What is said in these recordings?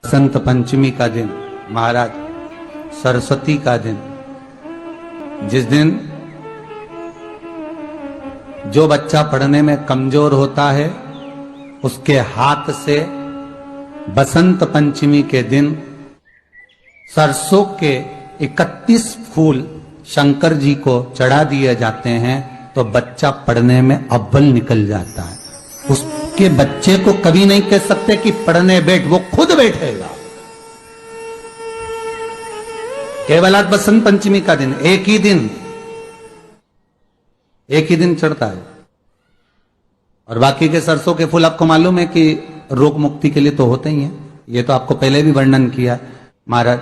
बसंत पंचमी का दिन, महाराज सरस्वती का दिन, जिस दिन जो बच्चा पढ़ने में कमजोर होता है उसके हाथ से बसंत पंचमी के दिन सरसों के 31 फूल शंकर जी को चढ़ा दिए जाते हैं तो बच्चा पढ़ने में अव्वल निकल जाता है। उसके बच्चे को कभी नहीं कह सकते कि पढ़ने बैठ, वो खुद बैठेगा। केवल आज बसंत पंचमी का दिन, एक ही दिन चढ़ता है। और बाकी के सरसों के फूल आपको मालूम है कि रोग मुक्ति के लिए तो होते ही हैं। ये तो आपको पहले भी वर्णन किया महाराज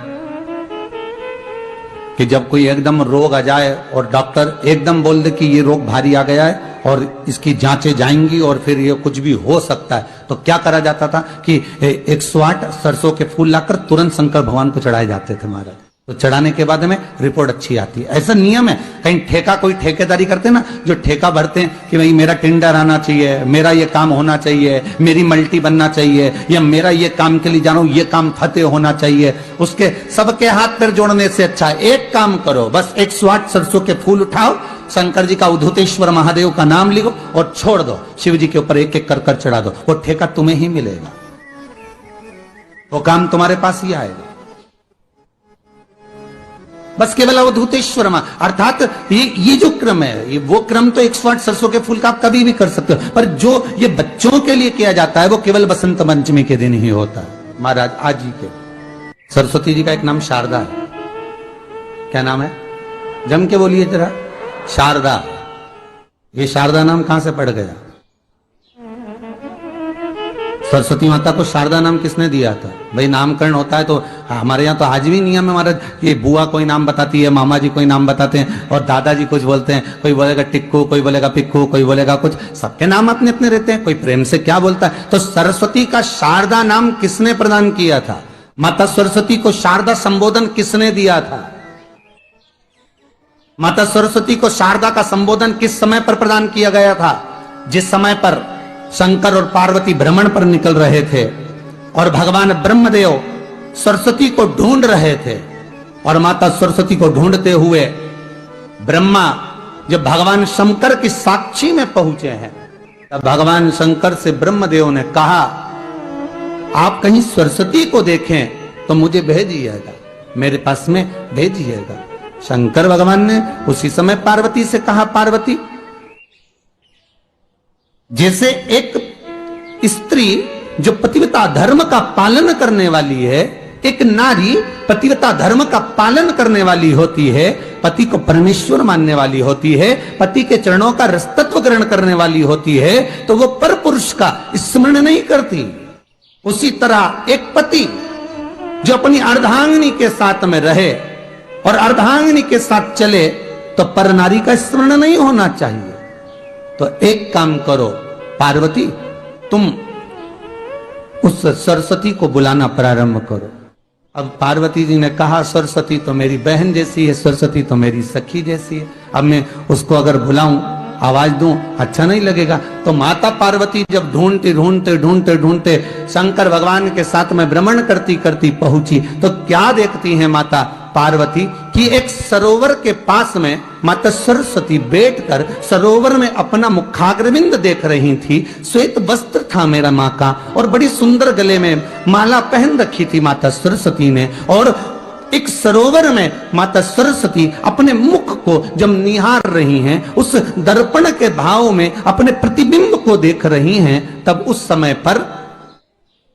कि जब कोई एकदम रोग आ जाए और डॉक्टर एकदम बोल दे कि ये रोग भारी आ गया है और इसकी जांचें जाएंगी और फिर ये कुछ भी हो सकता है, तो क्या करा जाता था कि 108 सरसों के फूल लाकर तुरंत शंकर भगवान को चढ़ाए जाते थे महाराज। तो चढ़ाने के बाद में रिपोर्ट अच्छी आती है। ऐसा नियम है। कहीं ठेका, कोई ठेकेदारी करते हैं ना, जो ठेका भरते हैं कि भाई मेरा टेंडर आना चाहिए, मेरा ये काम होना चाहिए, मेरी मल्टी बनना चाहिए, या मेरा ये काम के लिए जा रहा हूं, ये काम फतेह होना चाहिए, उसके सबके हाथ पैर जोड़ने से अच्छा है एक काम करो, बस 108 सरसों के फूल उठाओ, शंकर जी का उद्धतेश्वर महादेव का नाम लिखो और छोड़ दो, शिव जी के ऊपर एक एक कर चढ़ा दो, वो ठेका तुम्हें ही मिलेगा, वो काम तुम्हारे पास ही आएगा। बस केवल अवधूतेश्वर अर्थात ये जो क्रम है, ये वो क्रम तो 108 सरसों के फूल का आप कभी भी कर सकते हो, पर जो ये बच्चों के लिए किया जाता है वो केवल बसंत पंचमी के दिन ही होता है। महाराज आज जी के सरस्वती जी का एक नाम शारदा है। क्या नाम है? जम के बोलिए जरा। शारदा। ये शारदा नाम कहां से पड़ गया? सरस्वती माता को शारदा नाम किसने दिया था? भाई नामकरण होता है तो हमारे यहाँ तो आज भी नियम है महाराज कि बुआ कोई नाम बताती है, मामा जी कोई नाम बताते हैं और दादाजी कुछ बोलते हैं, कोई बोलेगा टिक्कू, कोई बोलेगा पिक्कू, कोई बोलेगा कुछ, सबके नाम अपने अपने रहते हैं, कोई प्रेम से क्या बोलता है। तो सरस्वती का शारदा नाम किसने प्रदान किया था? माता सरस्वती को शारदा संबोधन किसने दिया था? माता सरस्वती को शारदा का संबोधन किस समय पर प्रदान किया गया था? जिस समय पर शंकर और पार्वती भ्रमण पर निकल रहे थे और भगवान ब्रह्मदेव सरस्वती को ढूंढ रहे थे, और माता सरस्वती को ढूंढते हुए ब्रह्मा जब भगवान शंकर की साक्षी में पहुंचे हैं, तब भगवान शंकर से ब्रह्मदेव ने कहा आप कहीं सरस्वती को देखें तो मुझे भेजिएगा, मेरे पास में भेजिएगा। शंकर भगवान ने उसी समय पार्वती से कहा, पार्वती, जैसे एक स्त्री जो पतिव्रता धर्म का पालन करने वाली है, एक नारी पतिव्रता धर्म का पालन करने वाली होती है, पति को परमेश्वर मानने वाली होती है, पति के चरणों का रसतत्व ग्रहण करने वाली होती है, तो वो पर पुरुष का स्मरण नहीं करती। उसी तरह एक पति जो अपनी अर्धांगिनी के साथ में रहे और अर्धांगिनी के साथ चले तो पर नारी का स्मरण नहीं होना चाहिए। तो एक काम करो पार्वती, तुम उस सरस्वती को बुलाना प्रारंभ करो। अब पार्वती जी ने कहा सरस्वती तो मेरी बहन जैसी है, सरस्वती तो मेरी सखी जैसी है, अब मैं उसको अगर बुलाऊं, आवाज दूं, अच्छा नहीं लगेगा। तो माता पार्वती जब ढूंढते ढूंढते ढूंढते ढूंढते शंकर भगवान के साथ में भ्रमण करती करती पहुंची, तो क्या देखती है माता पार्वती कि एक सरोवर के पास में माता सरस्वती बैठकर सरोवर में अपना मुखाग्रविंद देख रही थी। श्वेत वस्त्र था मेरा माँ का और बड़ी सुंदर गले में माला पहन रखी थी माता सरस्वती ने, और एक सरोवर में माता सरस्वती अपने मुख को जब निहार रही हैं, उस दर्पण के भाव में अपने प्रतिबिंब को देख रही हैं, तब उस समय पर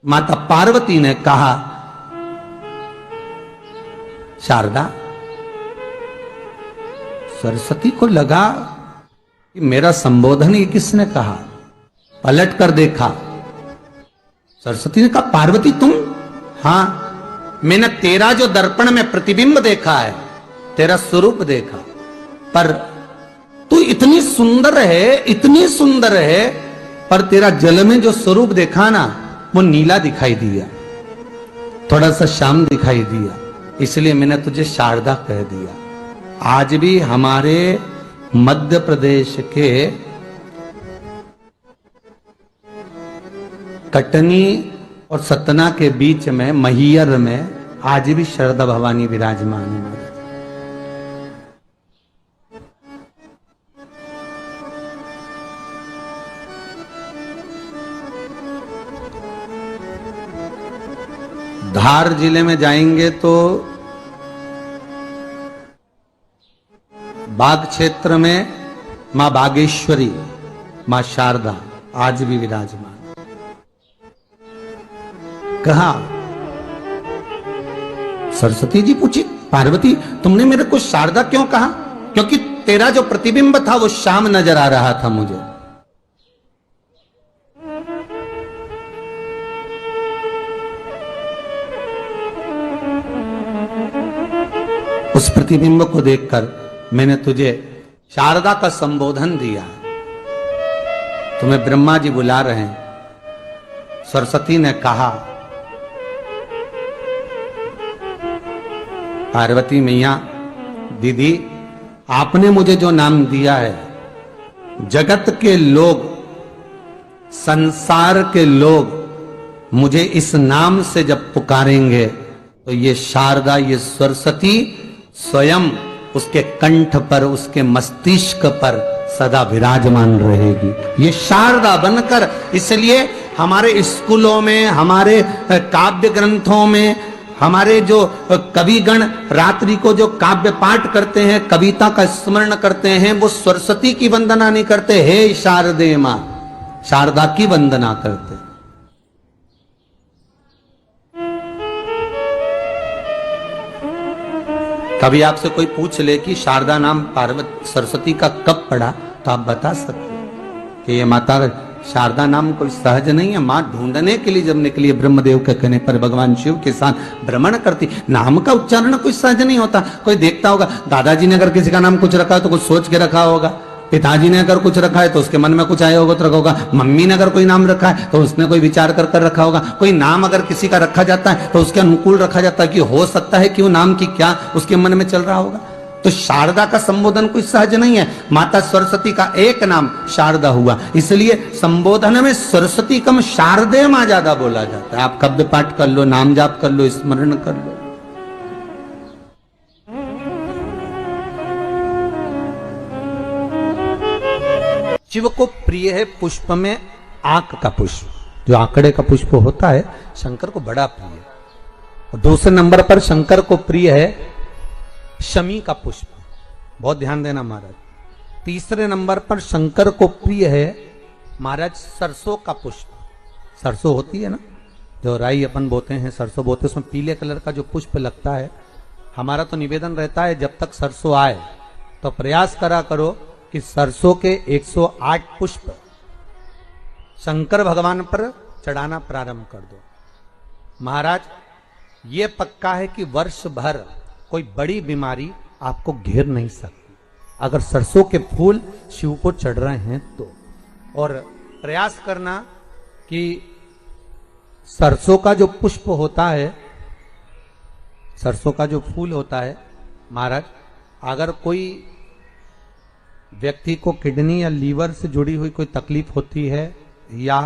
माता पार्वती ने कहा शारदा, सरस्वती को लगा कि मेरा संबोधन ये किसने कहा, पलट कर देखा, सरस्वती ने कहा पार्वती तुम? हाँ, मैंने तेरा जो दर्पण में प्रतिबिंब देखा है, तेरा स्वरूप देखा, पर तू इतनी सुंदर है, इतनी सुंदर है, पर तेरा जल में जो स्वरूप देखा ना वो नीला दिखाई दिया, थोड़ा सा श्याम दिखाई दिया, इसलिए मैंने तुझे शारदा कह दिया। आज भी हमारे मध्य प्रदेश के कटनी और सतना के बीच में महियर में आज भी शारदा भवानी विराजमान है महाराज। धार जिले में जाएंगे तो बाग क्षेत्र में मां बागेश्वरी, मां शारदा आज भी विराजमान। कहा सरस्वती जी पूछी, पार्वती तुमने मेरे को शारदा क्यों कहा? क्योंकि तेरा जो प्रतिबिंब था वो श्याम नजर आ रहा था मुझे। उस प्रतिबिंब को देखकर मैंने तुझे शारदा का संबोधन दिया। तुम्हें ब्रह्मा जी बुला रहे हैं। सरस्वती ने कहा, पार्वती मैया दीदी, आपने मुझे जो नाम दिया है, जगत के लोग, संसार के लोग मुझे इस नाम से जब पुकारेंगे तो ये शारदा, ये सरस्वती स्वयं उसके कंठ पर, उसके मस्तिष्क पर सदा विराजमान रहेगी, ये शारदा बनकर। इसलिए हमारे स्कूलों में, हमारे काव्य ग्रंथों में, हमारे जो कविगण रात्रि को जो काव्य पाठ करते हैं, कविता का स्मरण करते हैं, वो सरस्वती की वंदना नहीं करते, हे शारदे मां, शारदा की वंदना करते। कभी आपसे कोई पूछ ले कि शारदा नाम पार्वती सरस्वती का कब पड़ा, तो आप बता सकते हैं कि ये माता शारदा नाम कोई सहज नहीं है। मां ढूंढने के लिए जब निकली, ब्रह्मदेव के कहने पर भगवान शिव के साथ भ्रमण करती। नाम का उच्चारण कोई सहज नहीं होता। कोई देखता होगा, दादाजी ने अगर किसी का नाम कुछ रखा है तो कुछ सोच के रखा होगा, पिताजी ने अगर कुछ रखा है तो उसके मन में कुछ आया होगा तो रखा होगा, मम्मी ने अगर कोई नाम रखा है तो उसने कोई विचार कर कर रखा होगा। कोई नाम अगर किसी का रखा जाता है तो उसके अनुकूल रखा जाता है कि हो सकता है कि वो नाम की क्या उसके मन में चल रहा होगा। तो शारदा का संबोधन कोई सहज नहीं है। माता सरस्वती का एक नाम शारदा हुआ, इसलिए संबोधन में सरस्वती कम शारदे मां ज्यादा बोला जाता है। आप कव्य पाठ कर लो, नाम जाप कर लो, स्मरण कर लो। शिव को प्रिय है पुष्प में आंक का पुष्प, जो आंकड़े का पुष्प होता है, शंकर को बड़ा प्रिय है। और दूसरे नंबर पर शंकर को प्रिय है शमी का पुष्प, बहुत ध्यान देना महाराज। तीसरे नंबर पर शंकर को प्रिय है महाराज सरसों का पुष्प। सरसों होती है ना, जो राई अपन बोते हैं, सरसों बोते हैं, उसमें पीले कलर का जो पुष्प लगता है। हमारा तो निवेदन रहता है जब तक सरसों आए तो प्रयास करा करो कि सरसों के 108 पुष्प शंकर भगवान पर चढ़ाना प्रारंभ कर दो। महाराज ये पक्का है कि वर्ष भर कोई बड़ी बीमारी आपको घेर नहीं सकती अगर सरसों के फूल शिव को चढ़ रहे हैं तो। और प्रयास करना कि सरसों का जो पुष्प होता है, सरसों का जो फूल होता है महाराज, अगर कोई व्यक्ति को किडनी या लीवर से जुड़ी हुई कोई तकलीफ होती है, या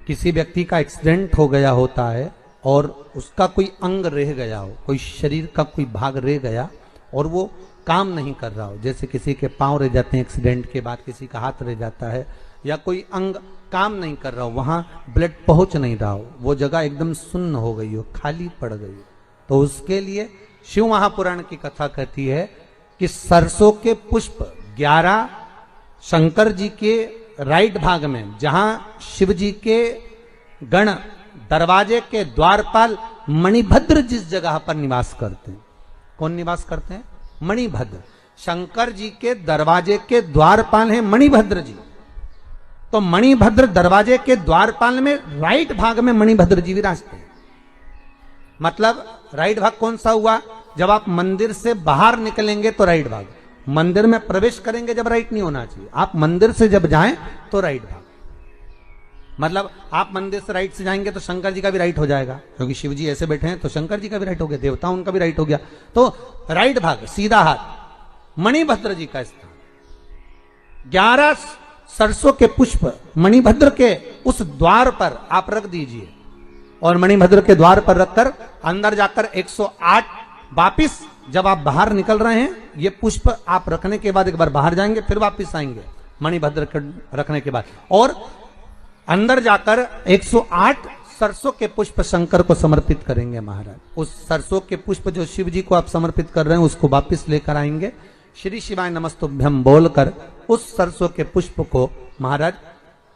किसी व्यक्ति का एक्सीडेंट हो गया होता है और उसका कोई अंग रह गया हो, कोई शरीर का कोई भाग रह गया और वो काम नहीं कर रहा हो, जैसे किसी के पांव रह जाते हैं एक्सीडेंट के बाद, किसी का हाथ रह जाता है, या कोई अंग काम नहीं कर रहा हो, वहां ब्लड पहुंच नहीं रहा हो, वो जगह एकदम सुन्न हो गई हो, खाली पड़ गई हो, तो उसके लिए शिव महापुराण की कथा कहती है कि सरसों के पुष्प 11 शंकर जी के राइट भाग में, जहां शिव जी के गण दरवाजे के द्वारपाल मणिभद्र जिस जगह पर निवास करते हैं, कौन निवास करते हैं? मणिभद्र। शंकर जी के दरवाजे के द्वारपाल हैं मणिभद्र जी। तो मणिभद्र दरवाजे के द्वारपाल में राइट भाग में मणिभद्र जी विराजते हैं। मतलब राइट भाग कौन सा हुआ? जब आप मंदिर से बाहर निकलेंगे तो राइट भाग, मंदिर में प्रवेश करेंगे जब राइट नहीं होना चाहिए, आप मंदिर से जब जाएं तो राइट भाग। मतलब आप मंदिर से राइट से जाएंगे तो शंकर जी का भी राइट हो जाएगा, क्योंकि शिव जी ऐसे बैठे हैं तो शंकर जी का भी राइट हो गया, देवता उनका भी राइट हो गया, तो राइट भाग सीधा हाथ मणिभद्र जी का स्थान। 11 सरसों के पुष्प मणिभद्र के उस द्वार पर आप रख दीजिए। और मणिभद्र के द्वार पर रखकर अंदर जाकर 108 वापिस जब आप बाहर निकल रहे हैं, ये पुष्प आप रखने के बाद एक बार बाहर जाएंगे, फिर वापिस आएंगे मणिभद्र के रखने के बाद, और अंदर जाकर 108 सरसों के पुष्प शंकर को समर्पित करेंगे महाराज। उस सरसों के पुष्प जो शिव जी को आप समर्पित कर रहे हैं उसको वापिस लेकर आएंगे, श्री शिवाय नमस्तुभ्यम बोलकर उस सरसों के पुष्प को महाराज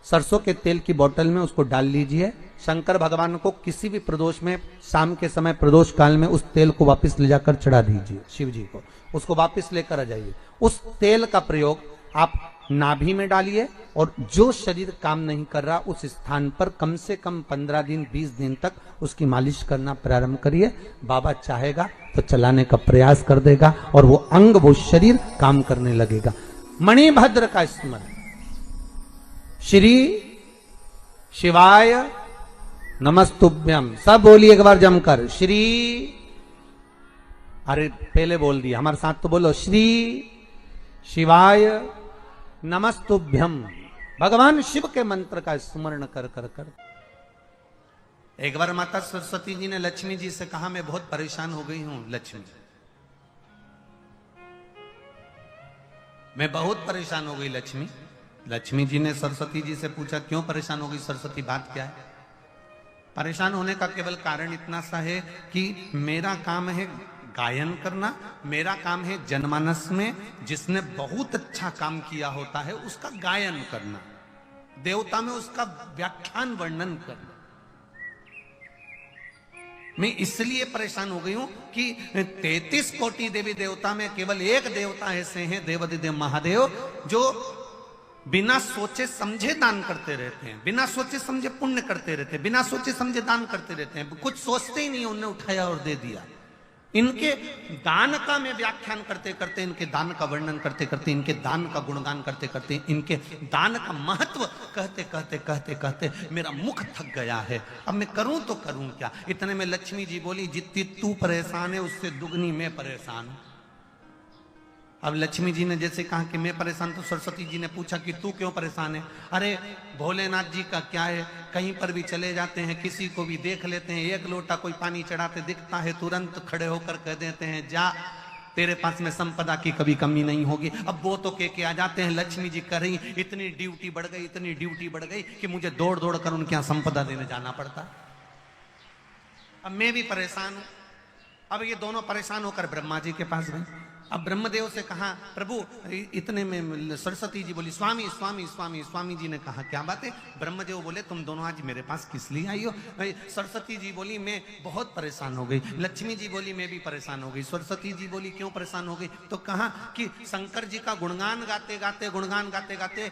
सरसों के तेल की बोतल में उसको डाल लीजिए। शंकर भगवान को किसी भी प्रदोष में शाम के समय प्रदोष काल में उस तेल को वापस ले जाकर चढ़ा दीजिए शिव जी को, उसको वापस लेकर आ जाइए। उस तेल का प्रयोग आप नाभि में डालिए और जो शरीर काम नहीं कर रहा उस स्थान पर कम से कम 15 दिन 20 दिन तक उसकी मालिश करना प्रारंभ करिए। बाबा चाहेगा तो चलाने का प्रयास कर देगा और वो अंग वो शरीर काम करने लगेगा। मणिभद्र का स्मरण, श्री शिवाय नमस्तुभ्यम, सब बोलिए एक बार जमकर, श्री, अरे पहले बोल दिया, हमारे साथ तो बोलो, श्री शिवाय नमस्तुभ्यम। भगवान शिव के मंत्र का स्मरण कर कर कर। एक बार माता सरस्वती जी ने लक्ष्मी जी से कहा, मैं बहुत परेशान हो गई हूं लक्ष्मी, मैं बहुत परेशान हो गई लक्ष्मी। लक्ष्मी जी ने सरस्वती जी से पूछा, क्यों परेशान हो गई सरस्वती, बात क्या है? परेशान होने का केवल कारण इतना सा है कि मेरा काम है गायन करना, मेरा काम है जनमानस में जिसने बहुत अच्छा काम किया होता है उसका गायन करना, देवता में उसका व्याख्यान वर्णन करना। मैं इसलिए परेशान हो गई हूं कि 33 कोटि देवी देवता में केवल एक देवता ऐसे हैं, देवादिदेव महादेव, जो बिना सोचे समझे दान करते रहते हैं, बिना सोचे समझे पुण्य करते रहते हैं, बिना सोचे समझे दान करते रहते हैं, कुछ सोचते ही नहीं, उन्होंने उठाया और दे दिया। इनके दान का मैं व्याख्यान करते करते, इनके दान का वर्णन करते करते, इनके दान का गुणगान करते करते, इनके दान का महत्व कहते कहते कहते कहते मेरा मुख थक गया है। अब मैं करूं तो करूं क्या? इतने में लक्ष्मी जी बोली, जितनी तू परेशान है उससे दुगनी मैं परेशान हूं। अब लक्ष्मी जी ने जैसे कहा कि मैं परेशान, तो सरस्वती जी ने पूछा कि तू क्यों परेशान है? अरे भोलेनाथ जी का क्या है, कहीं पर भी चले जाते हैं, किसी को भी देख लेते हैं, एक लोटा कोई पानी चढ़ाते दिखता है, तुरंत खड़े होकर कह देते हैं, जा तेरे पास में संपदा की कभी कमी नहीं होगी। अब वो तो कह के आ जाते हैं, लक्ष्मी जी कर रही, इतनी ड्यूटी बढ़ गई, इतनी ड्यूटी बढ़ गई कि मुझे दौड़ दौड़ कर उनके यहाँ संपदा देने जाना पड़ता। अब मैं भी परेशान हूं। अब ये दोनों परेशान होकर ब्रह्मा जी के पास गए। अब ब्रह्मदेव से कहा, प्रभु, इतने में सरस्वती जी बोली, स्वामी स्वामी स्वामी। स्वामी जी ने कहा, क्या बात है? ब्रह्मदेव बोले, तुम दोनों आज मेरे पास किस लिए आई हो? सरस्वती जी बोली, मैं बहुत परेशान हो गई। लक्ष्मी जी बोली, मैं भी परेशान हो गई। सरस्वती जी बोली, क्यों परेशान हो गई? तो कहा कि शंकर जी का गुणगान गाते गाते, गुणगान गाते गाते,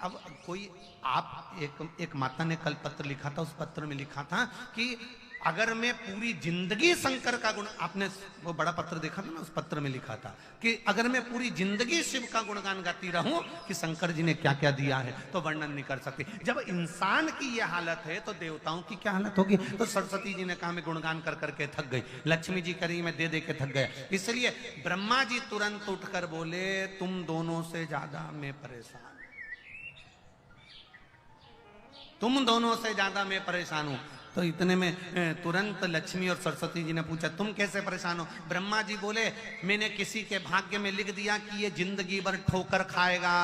अब कोई आप एक माता ने कल पत्र लिखा था, उस पत्र में लिखा था कि अगर मैं पूरी जिंदगी शंकर का गुण, आपने वो बड़ा पत्र देखा था ना, उस पत्र में लिखा था कि अगर मैं पूरी जिंदगी शिव का गुणगान गाती रहूं कि शंकर जी ने क्या क्या दिया है, तो वर्णन नहीं कर सकती। जब इंसान की ये हालत है तो देवताओं की क्या हालत होगी? तो सरस्वती जी ने कहा, मैं गुणगान कर करके थक गई। लक्ष्मी जी करी, मैं दे दे के थक गया। इसलिए ब्रह्मा जी तुरंत उठकर बोले, तुम दोनों से ज्यादा मैं परेशान, तुम दोनों से ज्यादा मैं परेशान हूं। तो इतने में तुरंत लक्ष्मी और सरस्वती जी ने पूछा, तुम कैसे परेशान हो? ब्रह्मा जी बोले, मैंने किसी के भाग्य में लिख दिया कि ये जिंदगी भर ठोकर खाएगा,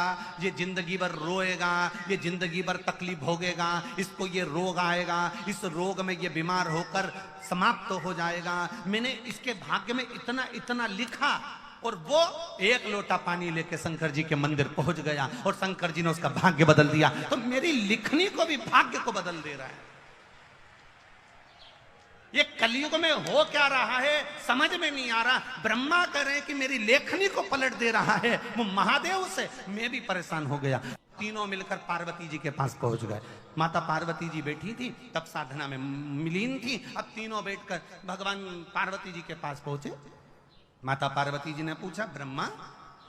ये जिंदगी भर रोएगा, ये जिंदगी भर तकलीफ भोगेगा, इसको ये रोग आएगा, इस रोग में ये बीमार होकर समाप्त हो जाएगा। मैंने इसके भाग्य में इतना इतना लिखा, और वो एक लोटा पानी लेके शंकर जी के मंदिर पहुंच गया और शंकर जी ने उसका भाग्य बदल दिया। तो मेरी लिखनी को भी भाग्य को बदल दे रहा है। ये कलयुग में हो क्या रहा है समझ में नहीं आ रहा। ब्रह्मा कह रहे हैं कि मेरी लेखनी को पलट दे रहा है, वो महादेव से मैं भी परेशान हो गया। तीनों मिलकर पार्वती जी के पास पहुंच गए। माता पार्वती जी बैठी थी, तब साधना में मिलीन थी। अब तीनों बैठकर भगवान पार्वती जी के पास पहुंचे। माता पार्वती जी ने पूछा, ब्रह्मा,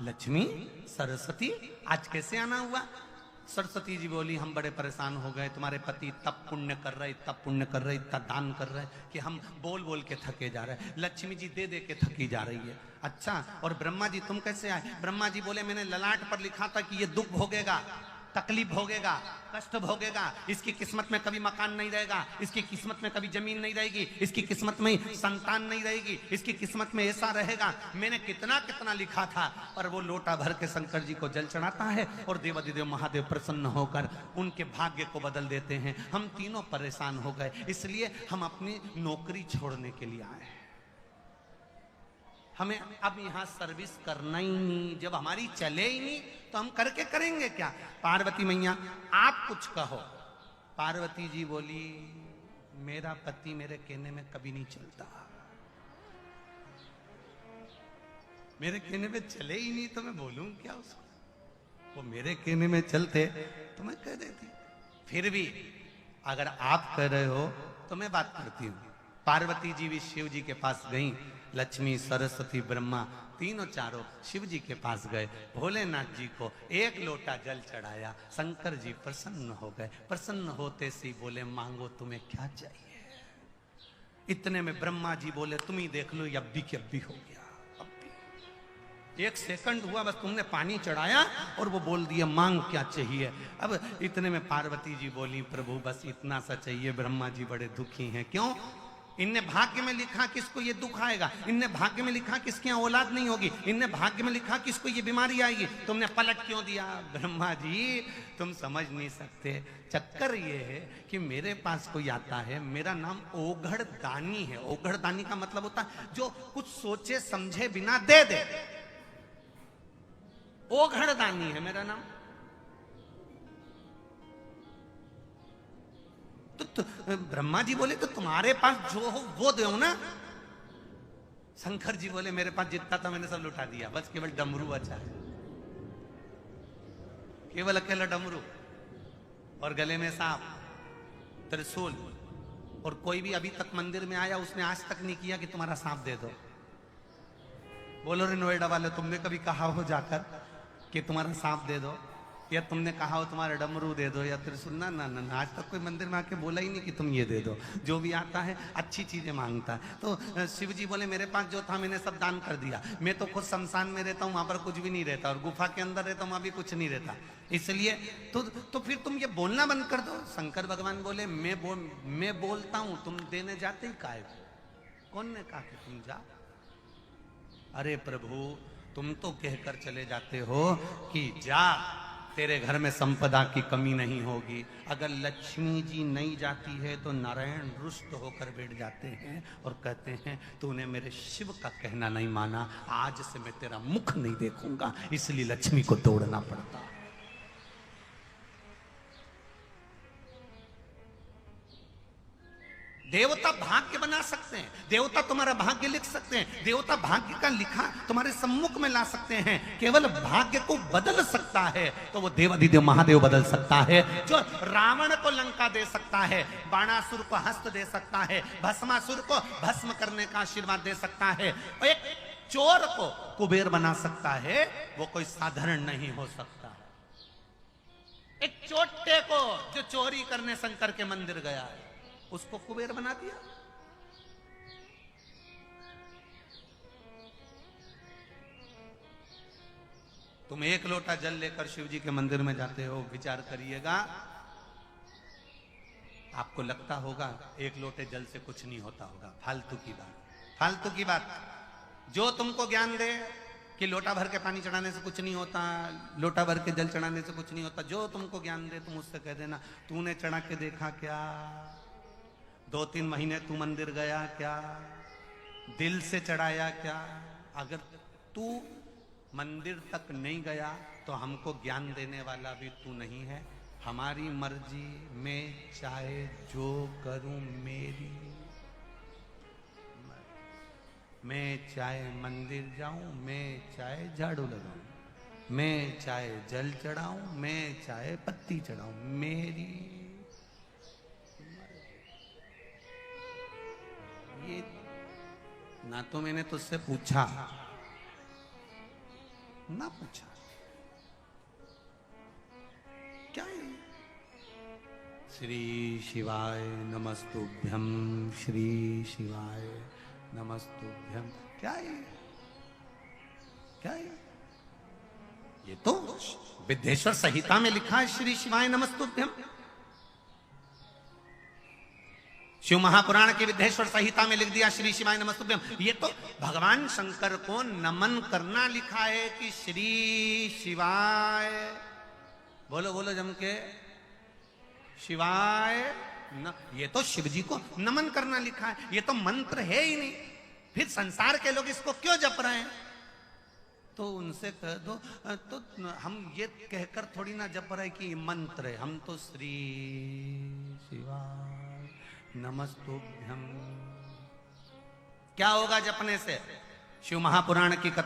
लक्ष्मी, सरस्वती, आज कैसे आना हुआ? सरस्वती जी बोली, हम बड़े परेशान हो गए, तुम्हारे पति तब पुण्य कर रहे, तब पुण्य कर रहे, इतना दान कर रहे कि हम बोल बोल के थके जा रहे हैं। लक्ष्मी जी दे दे के थकी जा रही है। अच्छा, और ब्रह्मा जी तुम कैसे आए? ब्रह्मा जी बोले, मैंने ललाट पर लिखा था कि ये दुख भोगेगा, तकलीफ भोगेगा, कष्ट भोगेगा, इसकी किस्मत में कभी मकान नहीं रहेगा, इसकी किस्मत में कभी जमीन नहीं रहेगी, इसकी किस्मत में संतान नहीं रहेगी, इसकी किस्मत में ऐसा रहेगा। मैंने कितना कितना लिखा था, पर वो लोटा भर के शंकर जी को जल चढ़ाता है और देवाधिदेव महादेव प्रसन्न होकर उनके भाग्य को बदल देते हैं। हम तीनों परेशान हो गए, इसलिए हम अपनी नौकरी छोड़ने के लिए आए हैं। हमें अब यहां सर्विस करना ही नहीं, जब हमारी चले ही नहीं तो हम करके करेंगे क्या। पार्वती मैया आप कुछ कहो। पार्वती जी बोली, मेरा पति मेरे कहने में कभी नहीं चलता, मेरे कहने में चले ही नहीं तो मैं बोलूं क्या उसको, वो मेरे कहने में चलते तो मैं कह देती। फिर भी अगर आप कह रहे हो तो मैं बात करती हूं। पार्वती जी भी शिव जी के पास गई, लक्ष्मी सरस्वती ब्रह्मा तीनों चारों शिव जी के पास गए, भोलेनाथ जी को एक लोटा जल चढ़ाया, शंकर जी प्रसन्न हो गए। प्रसन्न होते से बोले, मांगो तुम्हें क्या चाहिए। इतने में ब्रह्मा जी बोले, तुम ही देख लो, अब भी हो गया। अब भी 1 सेकंड हुआ बस, तुमने पानी चढ़ाया और वो बोल दिया मांग क्या चाहिए। अब इतने में पार्वती जी बोली, प्रभु बस इतना सा चाहिए। ब्रह्मा जी बड़े दुखी हैं, क्यों? इनने भाग्य में लिखा किसको ये दुख आएगा, इनने भाग्य में लिखा किसके यहाँ औलाद नहीं होगी, इनने भाग्य में लिखा किसको ये बीमारी आएगी, तुमने पलट क्यों दिया। ब्रह्मा जी तुम समझ नहीं सकते, चक्कर ये है कि मेरे पास कोई आता है, मेरा नाम ओघड़ दानी है। ओघड़ दानी का मतलब होता है जो कुछ सोचे समझे बिना दे दे, ओघड़ दानी है मेरा नाम। तो ब्रह्मा जी बोले तो तुम्हारे पास जो हो वो दो ना। शंकर जी बोले, मेरे पास जितना था मैंने सब लुटा दिया, बस केवल डमरू बचा है, केवल अकेला डमरू और गले में सांप, त्रिशूल। और कोई भी अभी तक मंदिर में आया उसने आज तक नहीं किया कि तुम्हारा सांप दे दो। बोलो रे नोएडा वाले, तुमने कभी कहा हो जाकर कि तुम्हारा सांप दे दो, या तुमने कहा हो तुम्हारा डमरू दे दो या त्रिशूल? ना ना ना, आज तक कोई मंदिर में आके बोला ही नहीं कि तुम ये दे दो। जो भी आता है अच्छी चीजें मांगता है। तो शिव जी बोले, मेरे पास जो था मैंने सब दान कर दिया। मैं तो खुद शमशान में रहता हूँ, वहां पर कुछ भी नहीं रहता, और गुफा के अंदर रहता हूँ, वहां भी कुछ नहीं रहता। इसलिए तो फिर तुम ये बोलना बंद कर दो। शंकर भगवान बोले, मैं बोलता हूँ, तुम देने जाते ही काहे? कौन ने कहा कि तुम जाओ? अरे प्रभु, तुम तो कहकर चले जाते हो कि जा, तेरे घर में संपदा की कमी नहीं होगी। अगर लक्ष्मी जी नहीं जाती है तो नारायण रुष्ट होकर बैठ जाते हैं और कहते हैं, तूने मेरे शिव का कहना नहीं माना, आज से मैं तेरा मुख नहीं देखूंगा। इसलिए लक्ष्मी को तोड़ना पड़ता। देवता भाग्य बना सकते हैं, देवता तुम्हारा भाग्य लिख सकते हैं, देवता भाग्य का लिखा तुम्हारे सम्मुख में ला सकते हैं। केवल भाग्य को बदल सकता है तो वो देवाधिदेव महादेव बदल सकता है। जो रावण को लंका दे सकता है, बाणासुर को हस्त दे सकता है, भस्मासुर को भस्म करने का आशीर्वाद दे सकता है, और एक चोर को कुबेर बना सकता है, वो कोई साधारण नहीं हो सकता। एक चोटे को जो चोरी करने शंकर के मंदिर गया है, उसको कुबेर बना दिया। तुम एक लोटा जल लेकर शिव जी के मंदिर में जाते हो, विचार करिएगा, आपको लगता होगा एक लोटे जल से कुछ नहीं होता होगा। फालतू की बात, फालतू की बात। जो तुमको ज्ञान दे कि लोटा भर के पानी चढ़ाने से कुछ नहीं होता, लोटा भर के जल चढ़ाने से कुछ नहीं होता, जो तुमको ज्ञान दे तुम उससे कह देना, तूने चढ़ा के देखा क्या? 2-3 महीने तू मंदिर गया क्या? दिल से चढ़ाया क्या? अगर तू मंदिर तक नहीं गया तो हमको ज्ञान देने वाला भी तू नहीं है। हमारी मर्जी, मैं चाहे जो करूं मेरी, मैं चाहे मंदिर जाऊं, मैं चाहे झाड़ू लगाऊं, मैं चाहे जल चढ़ाऊं, मैं चाहे पत्ती चढ़ाऊं, मेरी। ये ना तो मैंने तुझसे पूछा ना पूछा, क्या है? श्री शिवाय नमस्तुभ्यम, श्री शिवाय नमस्तुभ्यम। क्या है? क्या है? ये तो विद्येश्वर संहिता में लिखा है, श्री शिवाय नमस्तुभ्यम। शिव महापुराण की विद्येश्वर संहिता में लिख दिया श्री शिवाय नमस्तुभ्यम। ये तो भगवान शंकर को नमन करना लिखा है कि श्री शिवाय, बोलो बोलो जम के, शिवाय न, ये तो शिव जी को नमन करना लिखा है, ये तो मंत्र है ही नहीं। फिर संसार के लोग इसको क्यों जप रहे हैं? तो उनसे कह दो, तो हम ये कहकर थोड़ी ना जप रहे कि मंत्र है, हम तो श्री शिवाय नमस्तुभ्यम। क्या होगा जपने से? शिव महापुराण की कथा